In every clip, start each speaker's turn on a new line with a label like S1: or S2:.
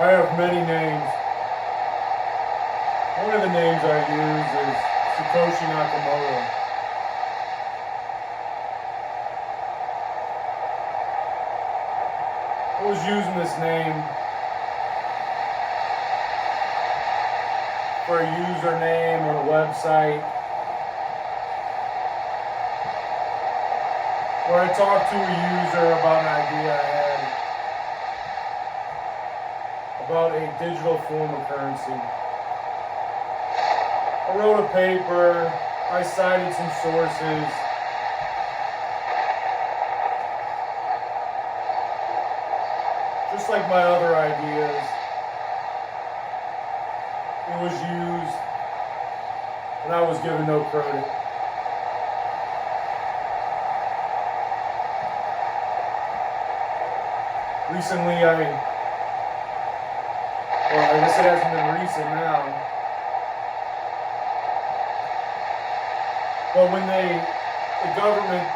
S1: I have many names. One of the names I use is Satoshi Nakamoto. I was using this name for a username on a website where I talked to a user about an idea I had about a digital form of currency. I wrote a paper, I cited some sources. Just like my other ideas, it was used and I was given no credit. Recently I guess it hasn't been recent now, but when the government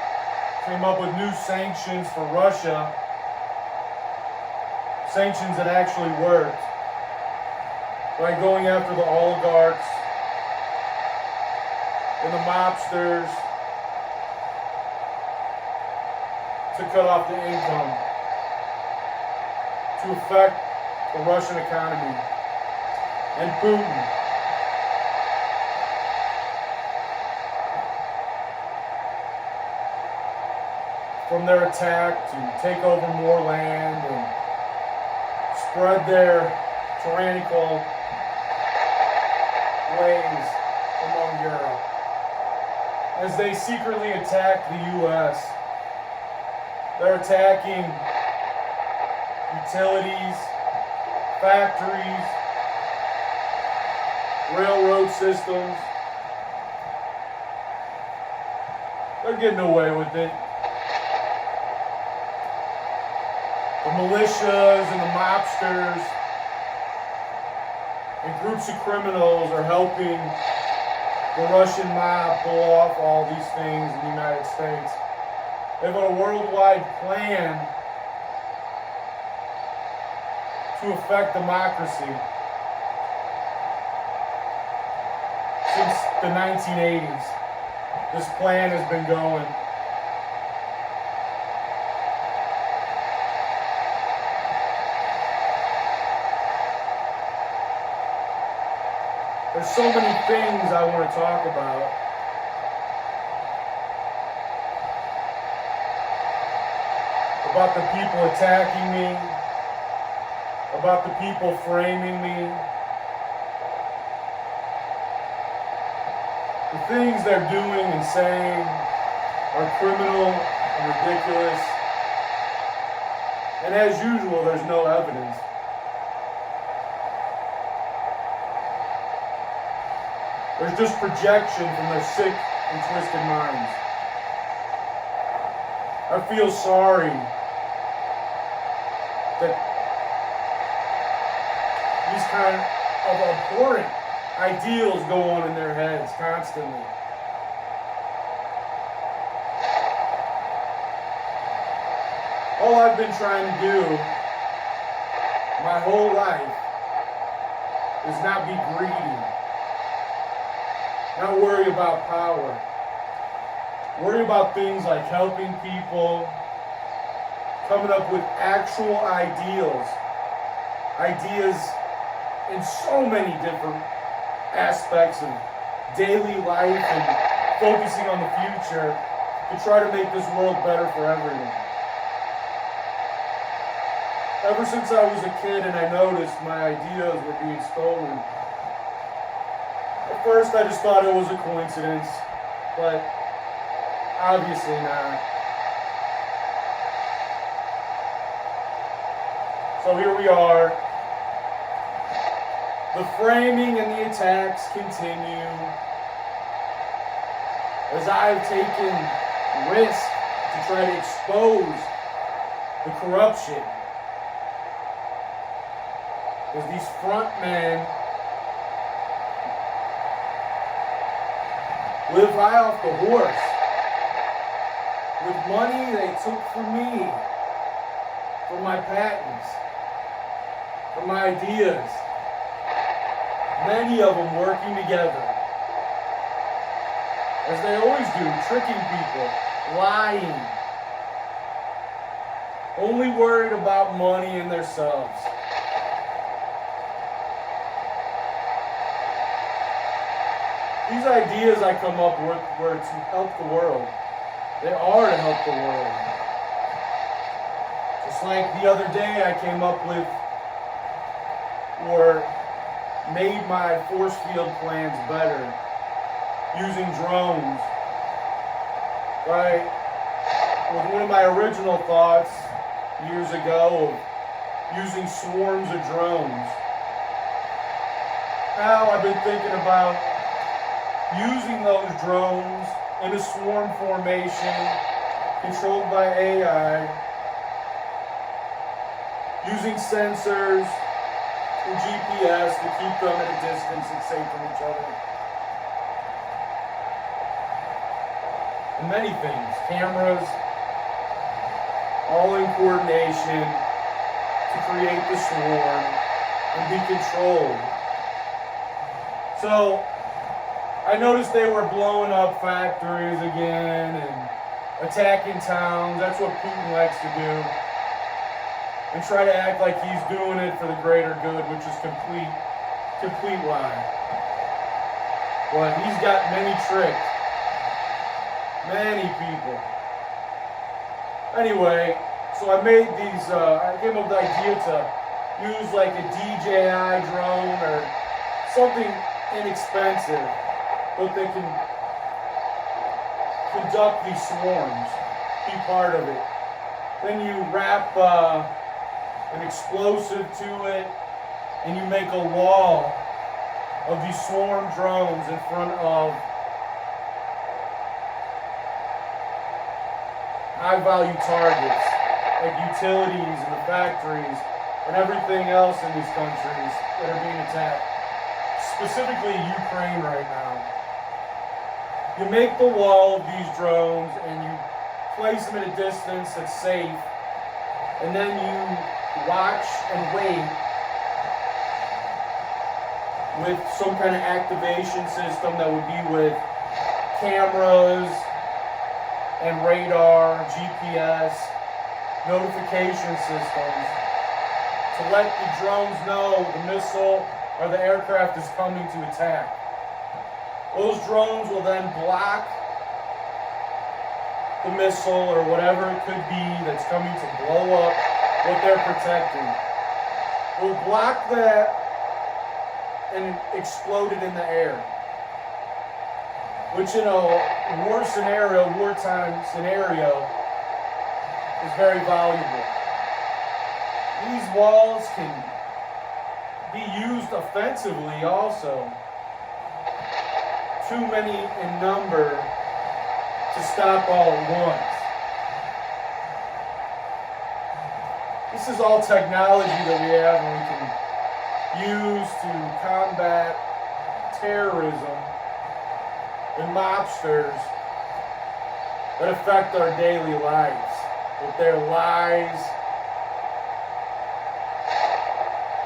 S1: came up with new sanctions for Russia, sanctions that actually worked, by going after the oligarchs and the mobsters to cut off the income, to affect the Russian economy and Putin. From their attack to take over more land and spread their tyrannical ways among Europe. As they secretly attack the U.S., they're attacking utilities, factories, railroad systems. They're getting away with it. The militias and the mobsters and groups of criminals are helping the Russian mob pull off all these things in the United States. They have a worldwide plan to affect democracy since the 1980s. This plan has been going. There's so many things I want to talk about. About the people attacking me, about the people framing me, the things they're doing and saying are criminal and ridiculous, and as usual, there's no evidence. There's just projection from their sick and twisted minds. I feel sorry that these kind of abhorrent ideals go on in their heads constantly. All I've been trying to do my whole life is not be greedy, not worry about power, worry about things like helping people, coming up with actual ideas in so many different aspects of daily life and focusing on the future to try to make this world better for everyone. Ever since I was a kid and I noticed my ideas were being stolen, at first I just thought it was a coincidence, but obviously not. So here we are. The framing and the attacks continue as I've taken risk to try to expose the corruption. As these front men live high off the horse with money they took from me, from my patents, from ideas. Many of them working together, as they always do, tricking people, lying, only worried about money and themselves. These ideas I come up with were to help the world. They are to help the world. Just like the other day I came up with or made my force field plans better using drones. Right? With one of my original thoughts years ago of using swarms of drones. Now I've been thinking about using those drones in a swarm formation controlled by AI, using sensors and GPS to keep them at a distance and safe from each other. And many things, cameras, all in coordination to create the swarm and be controlled. So I noticed they were blowing up factories again and attacking towns. That's what Putin likes to do. And try to act like he's doing it for the greater good, which is complete lie. But he's got many tricked. Many people. Anyway, so I made these, I came up with the idea to use like a DJI drone or something inexpensive, but they can conduct these swarms, be part of it. Then you wrap an explosive to it, and you make a wall of these swarm drones in front of high-value targets, like utilities and the factories and everything else in these countries that are being attacked, specifically Ukraine right now. You make the wall of these drones and you place them at a distance that's safe, and then you watch and wait with some kind of activation system that would be with cameras and radar, GPS, notification systems to let the drones know the missile or the aircraft is coming to attack. Those drones will then block the missile or whatever it could be that's coming to blow up what they're protecting. Will block that and explode it in the air. Which in a wartime scenario, is very valuable. These walls can be used offensively also. Too many in number to stop all at once. This is all technology that we have and we can use to combat terrorism and mobsters that affect our daily lives with their lies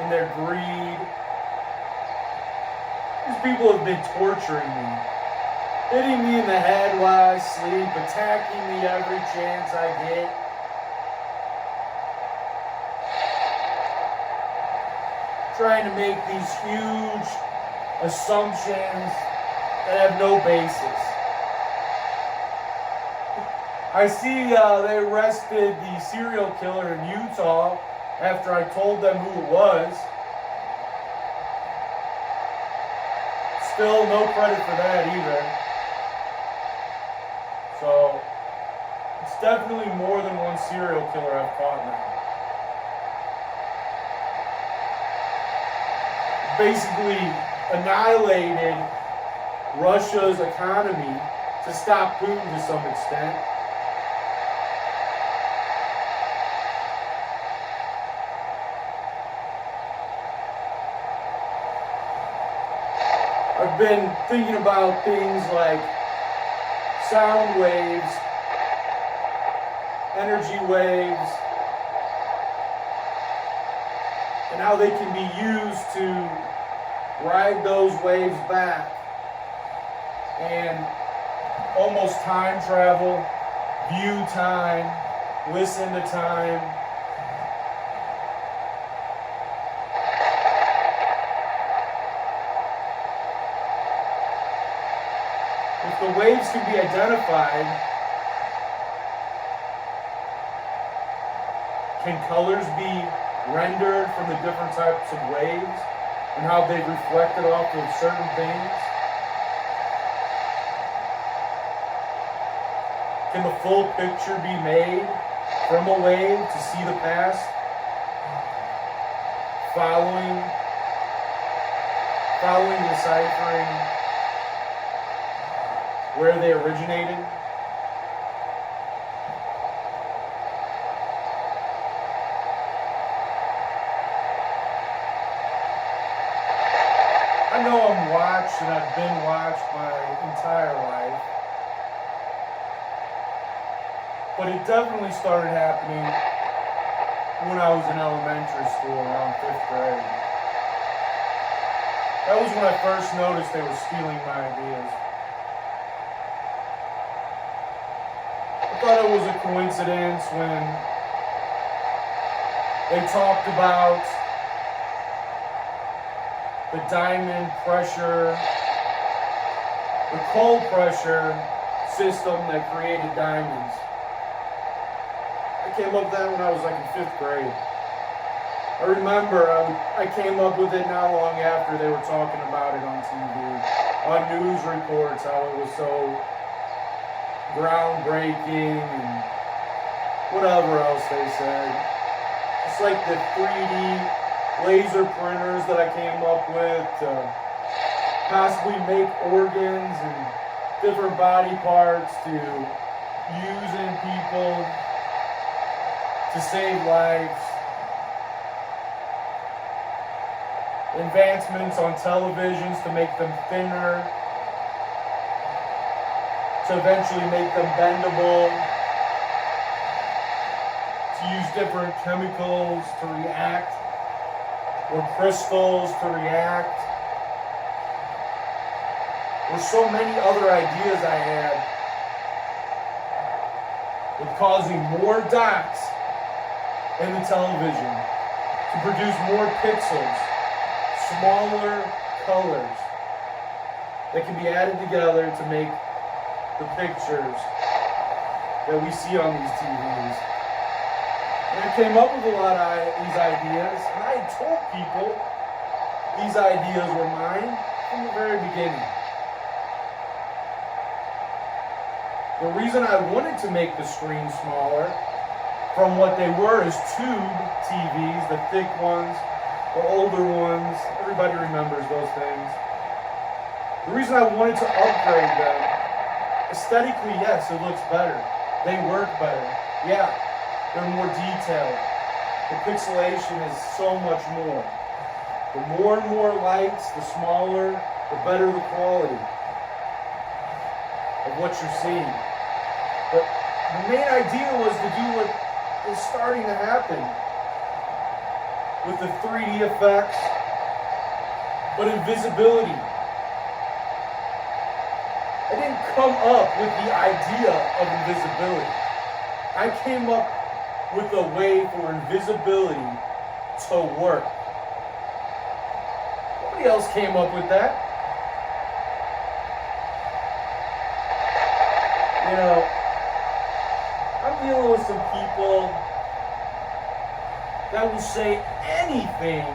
S1: and their greed. These people have been torturing me, hitting me in the head while I sleep, attacking me every chance I get. Trying to make these huge assumptions that have no basis. I see they arrested the serial killer in Utah after I told them who it was. Still no credit for that either. So, it's definitely more than one serial killer I've caught now. Basically annihilated Russia's economy to stop Putin to some extent. I've been thinking about things like sound waves, energy waves, and how they can be used to ride those waves back and almost time travel, view time, listen to time. If the waves can be identified, can colors be rendered from the different types of waves and how they've reflected off of certain things? Can the full picture be made from a wave to see the past, following, deciphering where they originated? I know I'm watched and I've been watched my entire life, but it definitely started happening when I was in elementary school around 5th grade. That was when I first noticed they were stealing my ideas. I thought it was a coincidence when they talked about the diamond pressure, the cold pressure system that created diamonds. I came up with that when I was like in 5th grade. I remember I came up with it not long after they were talking about it on TV, on news reports, how it was so groundbreaking and whatever else they said. It's like the 3D laser printers that I came up with to possibly make organs and different body parts to use in people to save lives. Advancements on televisions to make them thinner, to eventually make them bendable, to use different chemicals to react, or crystals to react. There's so many other ideas I had with causing more dots in the television to produce more pixels, smaller colors that can be added together to make the pictures that we see on these TVs. And I came up with a lot of these ideas, and I told people these ideas were mine from the very beginning. The reason I wanted to make the screen smaller from what they were as tube TVs, the thick ones, the older ones, everybody remembers those things. The reason I wanted to upgrade them, aesthetically, yes, it looks better. They work better. Yeah. They're more detailed. The pixelation is so much more. The more and more lights, the smaller, the better the quality of what you're seeing. But the main idea was to do what is starting to happen with the 3D effects, but invisibility. I didn't come up with the idea of invisibility. I came up with a way for invisibility to work. Nobody else came up with that. You know, I'm dealing with some people that will say anything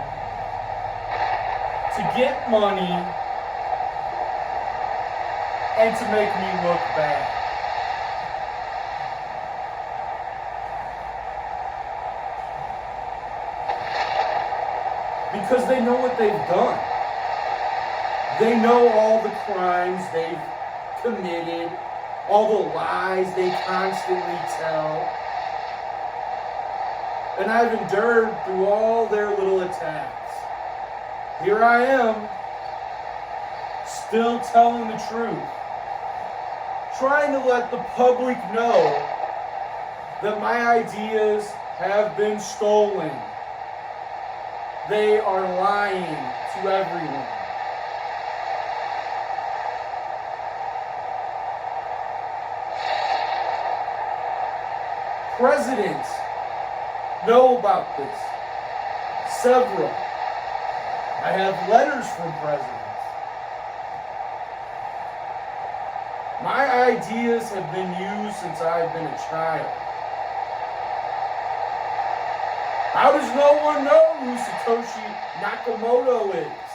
S1: to get money and to make me look bad. Because they know what they've done. They know all the crimes they've committed, all the lies they constantly tell. And I've endured through all their little attacks. Here I am, still telling the truth, trying to let the public know that my ideas have been stolen. They are lying to everyone. Presidents know about this. Several. I have letters from presidents. My ideas have been used since I've been a child. How does no one know who Satoshi Nakamoto is?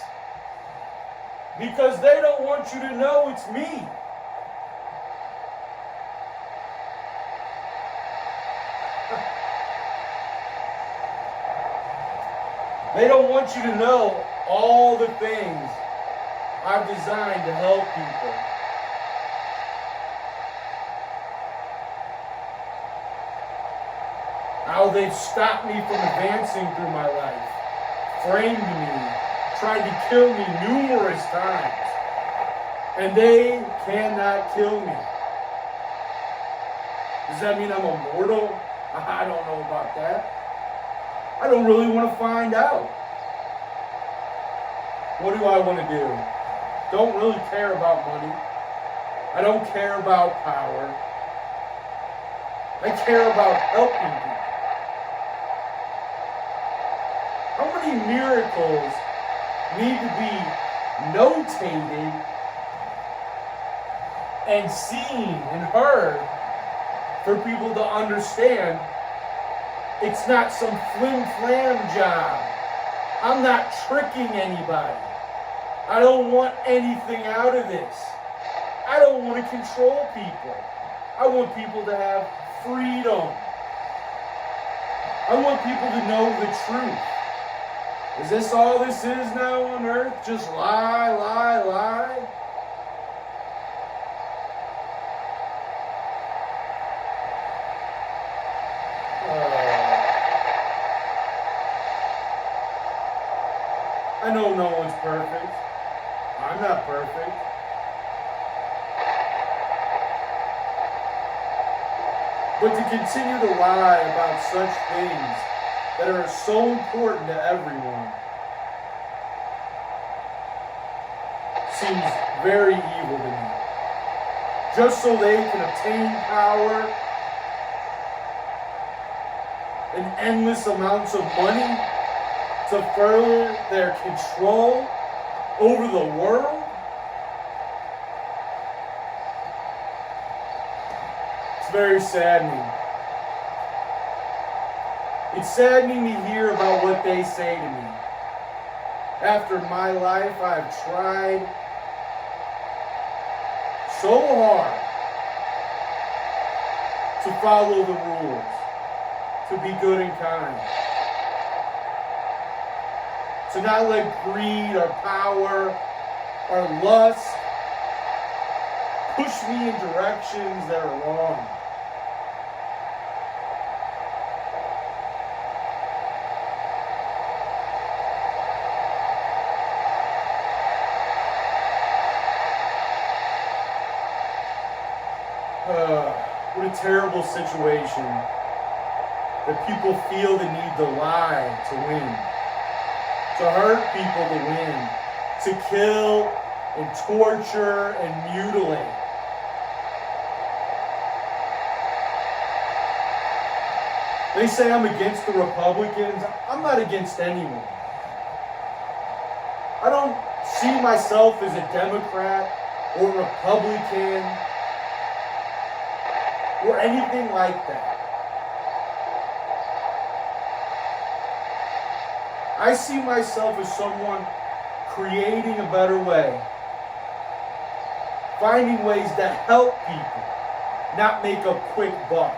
S1: Because they don't want you to know it's me. They don't want you to know all the things I've designed to help people. How they've stopped me from advancing through my life, framed me, tried to kill me numerous times, and they cannot kill me. Does that mean I'm immortal? I don't know about that. I don't really want to find out. What do I want to do? Don't really care about money. I don't care about power. I care about helping people. How many miracles need to be notated and seen and heard for people to understand it's not some flim-flam job. I'm not tricking anybody. I don't want anything out of this. I don't want to control people. I want people to have freedom. I want people to know the truth. Is this all this is now on earth? Just lie, lie, lie? I know no one's perfect. I'm not perfect. But to continue to lie about such things that are so important to everyone seems very evil to me. Just so they can obtain power and endless amounts of money to further their control over the world? It's very saddening. It's saddening to hear about what they say to me. After my life, I've tried so hard to follow the rules, to be good and kind, to not let greed or power or lust push me in directions that are wrong. What a terrible situation that people feel the need to lie to win, to hurt people to win, to kill and torture and mutilate. They say I'm against the Republicans. I'm not against anyone. I don't see myself as a Democrat or Republican or anything like that. I see myself as someone creating a better way, finding ways to help people, not make a quick buck.